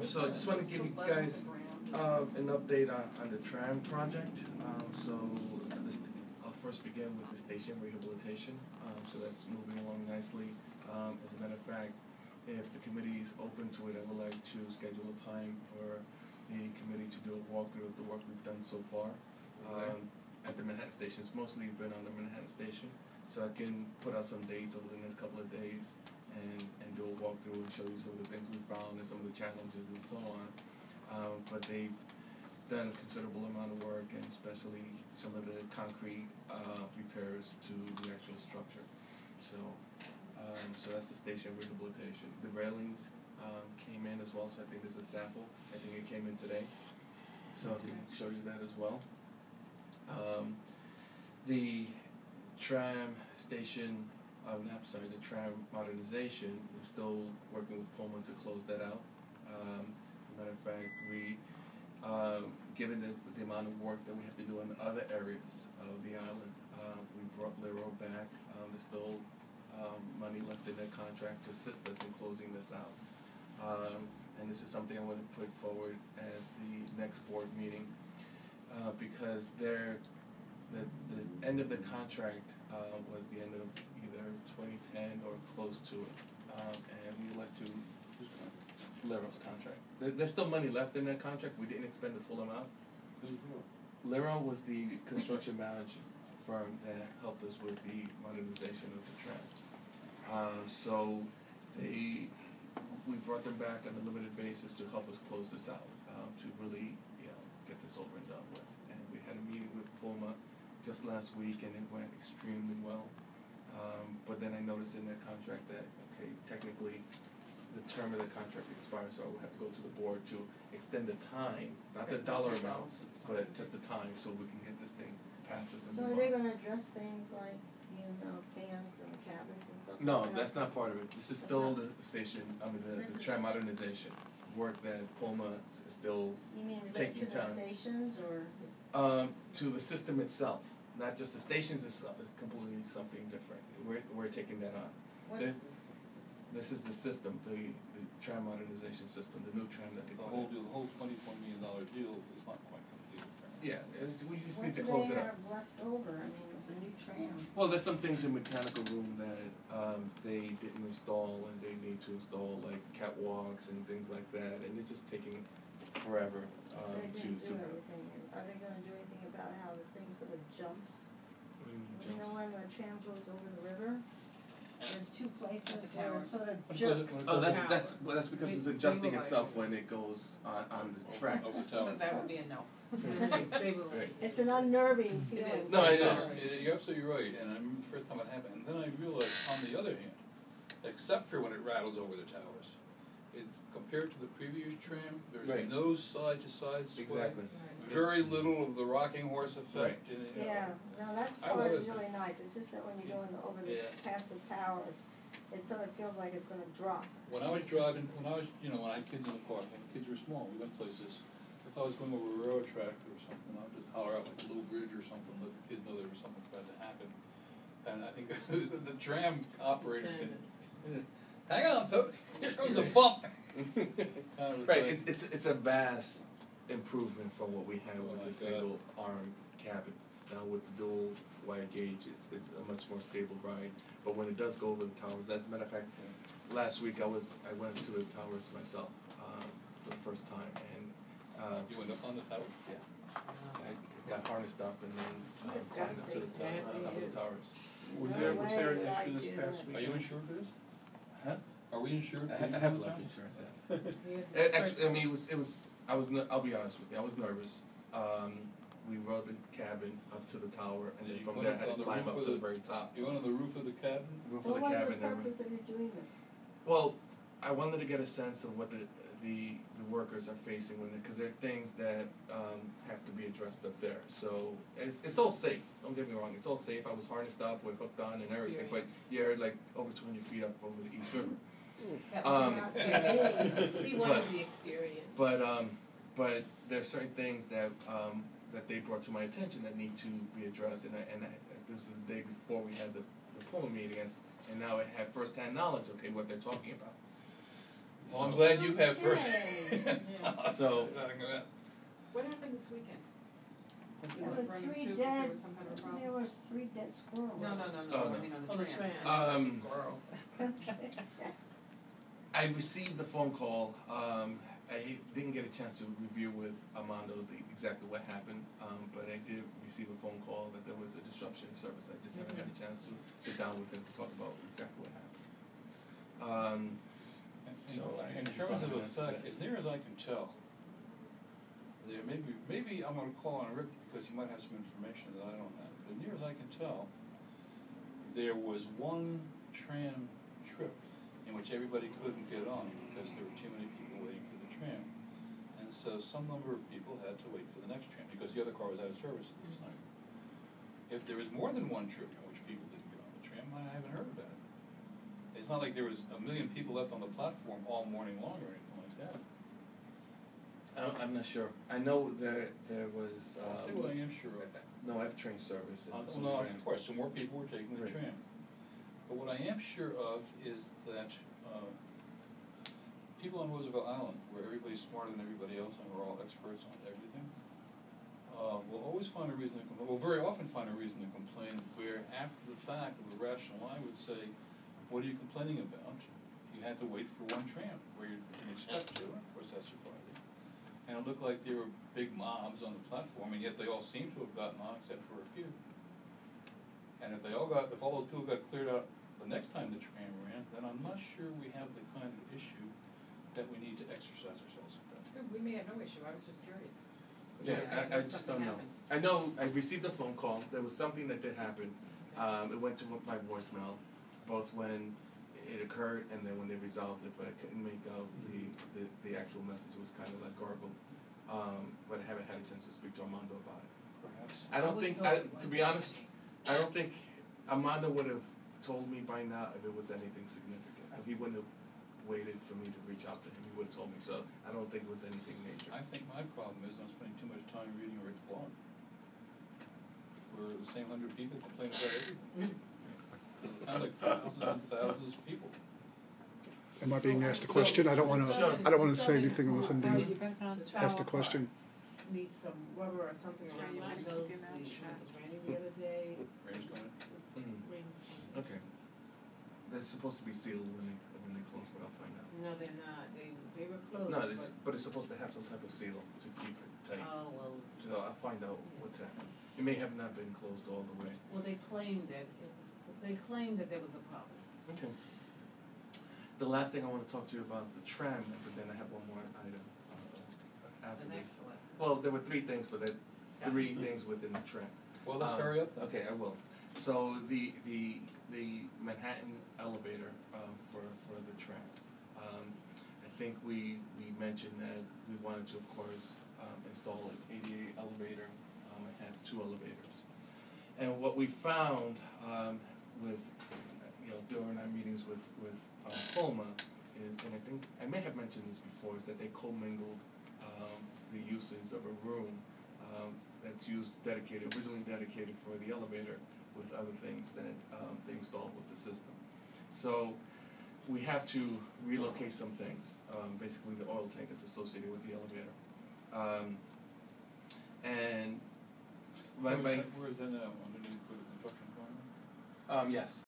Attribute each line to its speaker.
Speaker 1: So I just want to give you guys an update on the Tram project. I'll first begin with the station rehabilitation. So that's moving along nicely. As a matter of fact, if the committee is open to it, I would like to schedule a time for the committee to do a walkthrough of the work we've done so far at the Manhattan Station. It's mostly been on the Manhattan Station, so I can put out some dates over the next couple of days and do a walkthrough and show you some of the things we found and some of the challenges and so on. But they've done a considerable amount of work, and especially some of the concrete repairs to the actual structure. So that's the station rehabilitation. The railings came in as well, so I think there's a sample. I think it came in today, so I can show you that as well. The Tram station, the Tram modernization, we're still working with Pullman to close that out. As a matter of fact, given the amount of work that we have to do in other areas of the island, we brought Lero back. There's still money left in their contract to assist us in closing this out. And this is something I want to put forward at the next board meeting because the end of the contract was the end of either 2010 or close to it. And we would like to Lero's contract. There's still money left in that contract. We didn't expend the full amount. Lero was the construction management firm that helped us with the modernization of the Tram. So we brought them back on a limited basis to help us close this out, to really get this over and done with. And we had a meeting with Puma just last week, and it went extremely well. But then I noticed in their contract that technically the term of the contract expires, so I would have to go to the board to extend the time, not the dollar amount, but just the time, so we can get this thing past us.
Speaker 2: So are they going to address things like, fans and cabins and stuff?
Speaker 1: No, that's not part of it. This is still the station, the Tram modernization work that Puma is still taking time.
Speaker 2: You mean to the stations or?
Speaker 1: To the system itself, not just the stations itself. It's completely something different. We're taking that on.
Speaker 2: What is the system?
Speaker 1: This is the system, the Tram modernization system, the new Tram that they put in.
Speaker 3: The whole $24 million deal is not quite complete.
Speaker 1: Yeah, we just need to close it up.
Speaker 2: What do they have left over? I mean, it was a new Tram.
Speaker 1: Well, there's some things in mechanical room that they didn't install, and they need to install, like catwalks and things like that, and it's just taking forever
Speaker 2: They didn't do everything. Are they going to do anything about how the thing sort of jumps?
Speaker 1: What do you mean,
Speaker 2: You know
Speaker 1: jumps?
Speaker 2: when the Tram goes over the river? There's two places
Speaker 4: At the
Speaker 2: where it
Speaker 4: towers.
Speaker 2: sort of
Speaker 3: When it
Speaker 2: jerks.
Speaker 3: goes-
Speaker 1: Oh, that's because it's adjusting itself when it goes on the tracks.
Speaker 3: Over
Speaker 4: So
Speaker 3: town.
Speaker 4: that would be a no.
Speaker 1: Right.
Speaker 2: It's an unnerving feeling.
Speaker 4: is.
Speaker 1: No, I know.
Speaker 3: You're absolutely right, and I remember the first time it happened, and then I realized, on the other hand, except for when it rattles over the towers, it's compared to the previous Tram, there's
Speaker 1: Right.
Speaker 3: no side-to-side sway.
Speaker 1: Exactly.
Speaker 3: Very little of the rocking horse effect.
Speaker 1: Right.
Speaker 2: Yeah, no, that
Speaker 3: I
Speaker 2: part
Speaker 3: love
Speaker 2: is
Speaker 3: it.
Speaker 2: really nice. It's just that when you go
Speaker 3: Yeah.
Speaker 2: past the towers, it sort of feels like it's going to drop.
Speaker 3: When I was driving, when I had kids in the car, when the kids were small, we went places. If I was going over a railroad track or something, I would just holler out like a little bridge or something, let the kid know there was something about to happen. And I think the Tram operator could, hang on, folks, here comes a bump.
Speaker 1: Right, it's a vast improvement from what we had with the
Speaker 3: God.
Speaker 1: single arm cabin. Now with the dual wide gauge, it's a much more stable ride. But when it does go over the towers, as a matter of fact, last week I went to the towers myself for the first time, and
Speaker 3: You went up on the tower?
Speaker 1: yeah, I got harnessed up and then climbed up to the top of the towers.
Speaker 2: Was there an issue this past
Speaker 3: Are you insured for this?
Speaker 1: Huh?
Speaker 3: Are we insured for
Speaker 1: I
Speaker 3: this?
Speaker 1: have life insurance, yes. Actually, I mean, I'll be honest with you, I was nervous. We rode the cabin up to the tower, and then
Speaker 3: You
Speaker 1: from
Speaker 3: went
Speaker 1: there I
Speaker 3: up
Speaker 1: had
Speaker 3: on
Speaker 1: to
Speaker 3: the
Speaker 1: climb
Speaker 3: roof
Speaker 1: up
Speaker 3: of
Speaker 1: to the
Speaker 3: the-
Speaker 1: very top.
Speaker 3: You went on the roof of the cabin?
Speaker 1: Roof of
Speaker 2: What
Speaker 1: the
Speaker 2: was
Speaker 1: cabin.
Speaker 2: the purpose of you doing this?
Speaker 1: Well, I wanted to get a sense of what the workers are facing with it, because there are things that have to be addressed up there. So it's all safe. Don't get me wrong. It's all safe. I was harnessed up, with hooked on, and everything. But you're like over 200 feet up over the East River.
Speaker 4: That was his experience. He wanted
Speaker 1: but-
Speaker 4: the experience.
Speaker 1: But there are certain things that they brought to my attention that need to be addressed. And this is the day before we had the Puma meeting, and now I had firsthand knowledge. Okay, what they're talking about.
Speaker 3: Well, I'm glad you have first.
Speaker 2: Okay.
Speaker 1: So-
Speaker 4: What happened this weekend?
Speaker 2: There was
Speaker 4: Running
Speaker 2: three
Speaker 4: too, 'cause there
Speaker 2: dead,
Speaker 4: was some kind of problem?
Speaker 2: there was 3 dead squirrels.
Speaker 4: No,
Speaker 1: Oh,
Speaker 4: I mean on the
Speaker 5: Oh, the
Speaker 4: tram.
Speaker 5: tram.
Speaker 4: Squirrels.
Speaker 2: Okay.
Speaker 1: I received the phone call. I didn't get a chance to review with Armando exactly what happened, but I did receive a phone call that there was a disruption in service. I just haven't had a chance to sit down with him to talk about exactly what happened. So I
Speaker 3: In
Speaker 1: just
Speaker 3: terms
Speaker 1: don't
Speaker 3: of
Speaker 1: have an answer to
Speaker 3: effect,
Speaker 1: that.
Speaker 3: as near as I can tell, there maybe I'm gonna call on Rick because he might have some information that I don't have. But as near as I can tell, there was one tram trip in which everybody couldn't get on because there were too many people waiting for the tram. And so some number of people had to wait for the next tram because the other car was out of service at this time. If there was more than one trip in which people didn't get on the tram, I haven't heard about it. It's not like there was a million people left on the platform all morning long or anything like that.
Speaker 1: I'm not sure. I know there was.
Speaker 3: I'll tell you what I am sure of.
Speaker 1: No, I have train service.
Speaker 3: No, of course, so more people were taking the
Speaker 1: Right.
Speaker 3: tram. But what I am sure of is that people on Roosevelt Island, where everybody's smarter than everybody else and we're all experts on everything, will always find a reason to complain, will very often find a reason to complain, where after the fact, with a rational eye would say, what are you complaining about? You had to wait for one tram, where you didn't expect to, of course that's surprising. And it looked like there were big mobs on the platform, and yet they all seemed to have gotten on except for a few. And if all those people got cleared out the next time the tram ran, then I'm not sure we have the kind of issue that we need to exercise ourselves about.
Speaker 4: We may have no issue, I was just curious.
Speaker 1: I just don't know.
Speaker 4: Something
Speaker 1: I know I received a phone call. There was something that did happen. It went to my voicemail, both when it occurred and then when they resolved it. But I couldn't make out the actual message. It was kind of like garbled. But I haven't had a chance to speak to Armando about it.
Speaker 3: Perhaps.
Speaker 1: I don't think, to be honest, I don't think Armando would have told me by now if it was anything significant. If he wouldn't have waited for me to reach out to him, he would have told me. So I don't think it was anything major.
Speaker 3: I think my problem is I'm spending too much time reading Rick's blog. Where the same 100 people complain about everything. It sounds like thousands and thousands of people.
Speaker 6: Am I being asked a question? I don't want to say anything unless I'm being asked a question.
Speaker 5: Needs some rubber or something around the windows. It was raining the other day.
Speaker 3: Rain's going.
Speaker 1: Okay. They're supposed to be sealed when they close, but I'll find out.
Speaker 5: No, they're not. They were closed.
Speaker 1: No, but it's supposed to have some type of seal to keep it tight.
Speaker 5: Oh, well.
Speaker 1: So I'll find out what's happening. It may have not been closed all the way.
Speaker 5: Well, they claimed that there was a problem.
Speaker 1: Okay. The last thing I want to talk to you about the tram, but then I have one more item after
Speaker 5: The
Speaker 1: this.
Speaker 5: next list.
Speaker 1: Well, there were 3 things, but there are 3 things within the tram.
Speaker 3: Well, let's hurry up then.
Speaker 1: Okay, I will. So the Manhattan elevator for the tram. I think we mentioned that we wanted to, of course, install an ADA elevator and have 2 elevators. And what we found with during our meetings with Homa is, and I think I may have mentioned this before, is that they commingled the uses of a room that's originally dedicated for the elevator with other things that they installed with the system. So we have to relocate some things. Basically, the oil tank is associated with the elevator. And
Speaker 3: Where is that now? Underneath where the construction going on?
Speaker 1: yes.